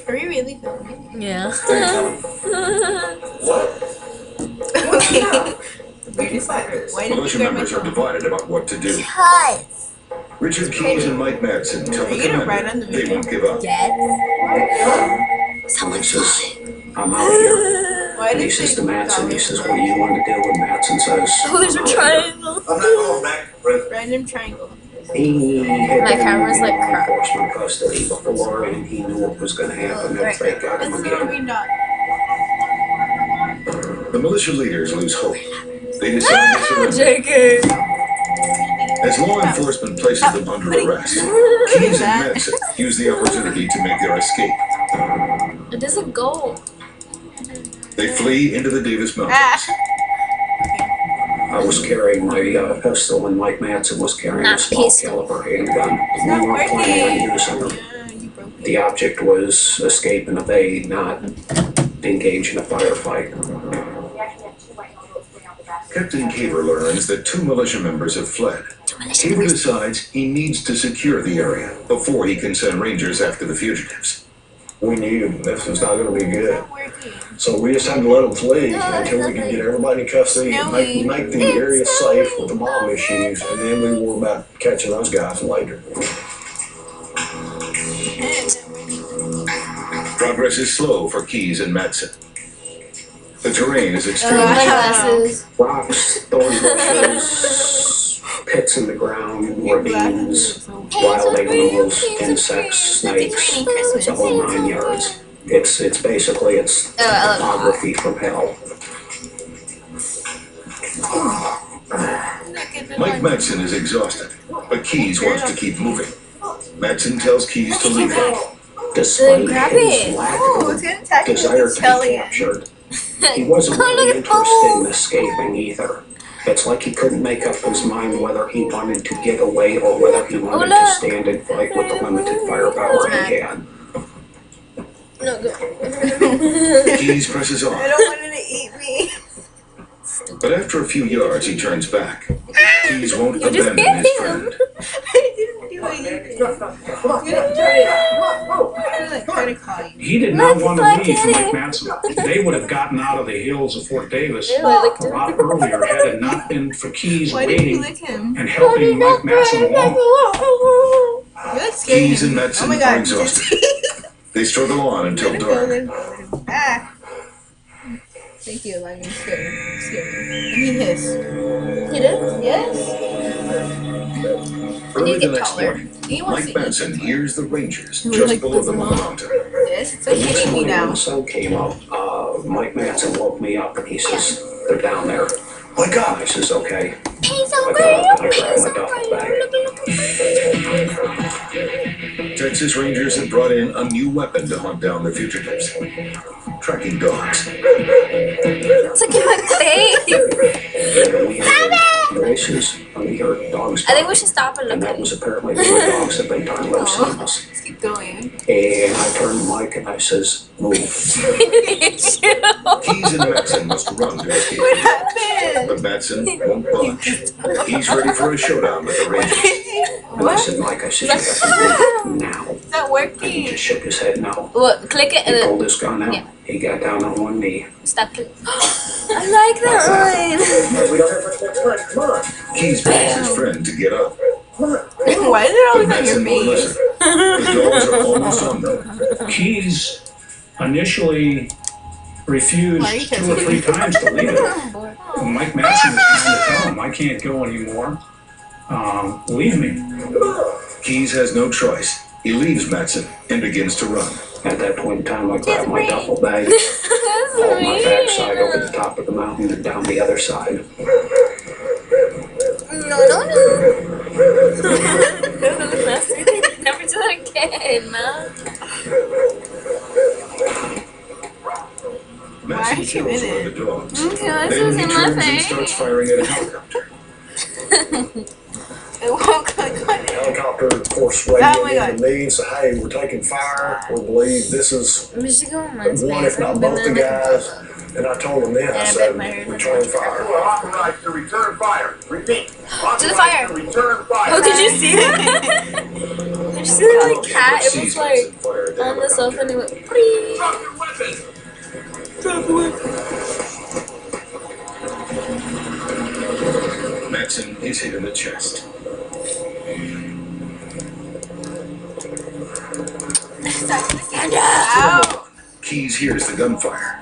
Are we really filming? Yeah. What? Okay. Why did Militia you grab my members are phone? divided about what to do. Because. Richard Keyes and Mike Madsen tell the Are you gonna write on commander the they video? won't give up. Dead. Someone says, I'm out here. Why And he did says they to Madsen, he says, what do you want to do? And Madsen says, Oh, there's a I'm out triangle. I'm not going back. random triangle? here. He had My been camera's in like law crap. enforcement custody before, and he knew what was going to happen if they got him That's a little again. green dot. The militia leaders lose hope. They decide to surrender. JK. As law enforcement places them under arrest, Keyes and Madsen use the opportunity to make their escape. It doesn't go. They flee into the Davis Mountains. Ah. I was carrying my pistol, and Mike Madsen was carrying Not a small pistol. caliber handgun. It's We not weren't planning on working. using them. You broke it. The object was escape and evade, not engage in a firefight. Captain Caver learns that 2 militia members have fled. Caver decides he needs to secure the area before he can send rangers after the fugitives. We knew this was not going to be It's good. not working. So we just had to let them flee until we could get everybody in custody and make the area safe with the bomb issues, and then we were about catching those guys later. Progress is slow for Keyes and Madsen. The terrain is My extremely glasses. Rocks, thorn bushes, pits in the ground, ravines, wild animals, insects, snakes, the whole 9 yards. It's basically Oh, I love topography from hell. Mike Madsen is exhausted, but Keyes wants to keep moving. Madsen tells Keyes to leave him. Despite grab his it. lack Oh, of it's gonna attack me desire with to the be Kelly. captured, he wasn't really interested in escaping either. It's like he couldn't make up his mind whether he wanted to get away or whether he wanted to stand and fight with the limited firepower he had. No, go. Keyes presses I on, don't want it to eat me. but after a few yards he turns back. Keyes won't You just abandon hit his him. friend. I didn't do anything. I'm gonna like try to call you. He did not want to Look, leave look at Mike Madsen. They would have gotten out of the hills of Fort Davis Ew, a I licked him. lot earlier had it not been for Keyes Why did you waiting lick him? and helping Mike Madsen along. You're like scaring Keyes and him. Madsen Oh my are god, exhausted. They struggle on until dark. Ah. Thank you, let me scare him. Scare him. And he hissed. He did? Yes. Early the get next taller. morning, He wants Mike to eat. Madsen hears the rangers Who, just like, below puts them them on the on? mountain. Yes, it's like Next hitting me morning when now. the sun came up, Mike Madsen woke me up and he says, they're down there. Wake up! I says, okay. He's I over got up and I you. grabbed He's my duffel bag. Texas Rangers have brought in a new weapon to hunt down the fugitives. Tracking dogs. It's like in my face. And we heard voices and we heard dogs I think we bark. should stop and And look that at was it. apparently the dogs that they turned loose on us. Let's keep going. And I turned to Mike and I says, move. Keyes and Madsen must run to escape. What happened? But Madsen won't budge. He's ready for a showdown with the Rangers. And I said, Mike, I said, you have to move now. It's not And he working. just shook his head no. Well, click it He and pulled his gun out. Yeah. He got down on one knee. then stop it. I like that We don't have much more time. Come on. Keyes begs his friend to get up. Why is it But always on your Madsen won't face? listen. The dogs are almost on them. Keyes initially refused Why are you 2 or 3 times to leave it. Mike Madsen was trying to tell him, I can't go anymore. Leave me. Keyes has no choice. He leaves Madsen and begins to run. At that point in time, I grabbed my Just duffel bag, That's hauled my backside over mean. the top of the mountain and down the other side. No. Never do that again, man. Why are Madsen you kills in one of it? the dogs. Okay, this Then was he in my turns and face. starts firing at a helicopter. It won't click on it. Helicopter, of course, Oh my radiated to me and said, hey, we're taking fire. We believe this is We should go on my one, space. if not both the guys. And I told them this. I said, return fire. You are authorized to return fire. Repeat. To the fire. Authorized to return fire. Oh, did you see that? you see that cat? It was like on the sofa and it went, please. Drop your weapon! Drop the weapon. Madsen is hit in the chest. Stand up! Keys hears the gunfire.